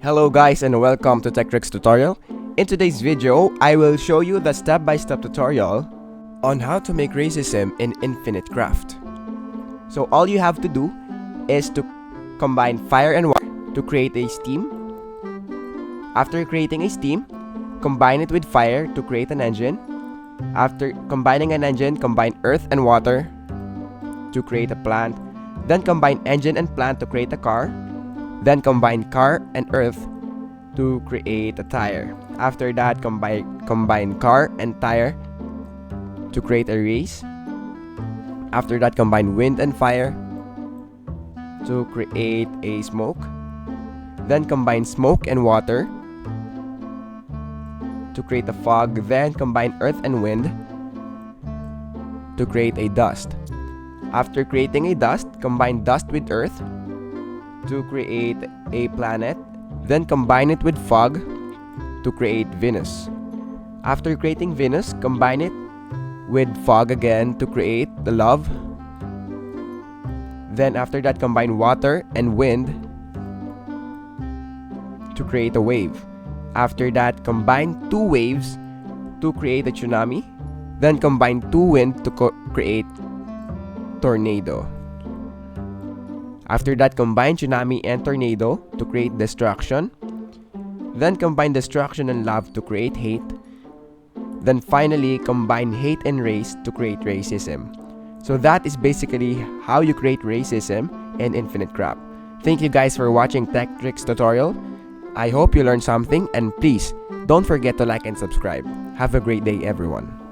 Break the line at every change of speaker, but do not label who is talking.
Hello guys and welcome to TechTricks tutorial. In today's video, I will show you the step-by-step tutorial on how to make racism in Infinite Craft. So all you have to do is to combine fire and water to create a steam. After creating a steam, combine it with fire to create an engine. After combining an engine, combine earth and water to create a plant. Then combine engine and plant to create a car. Then combine car and earth to create a tire. After that, combine car and tire to create a race. After that, combine wind and fire to create a smoke. Then combine smoke and water to create a fog. Then combine earth and wind to create a dust. After creating a dust, combine dust with earth to create a planet. Then combine it with fog to create Venus. After creating Venus, combine it with fog again to create the love. Then after that, combine water and wind to create a wave. After that, combine two waves to create a tsunami. Then combine two wind to create tornado. After that, combine tsunami and tornado to create destruction. Then combine destruction and love to create hate. Then finally, combine hate and race to create racism. So that is basically how you create racism in Infinite Craft. Thank you guys for watching TechTricks tutorial. I hope you learned something, and please don't forget to like and subscribe. Have a great day everyone.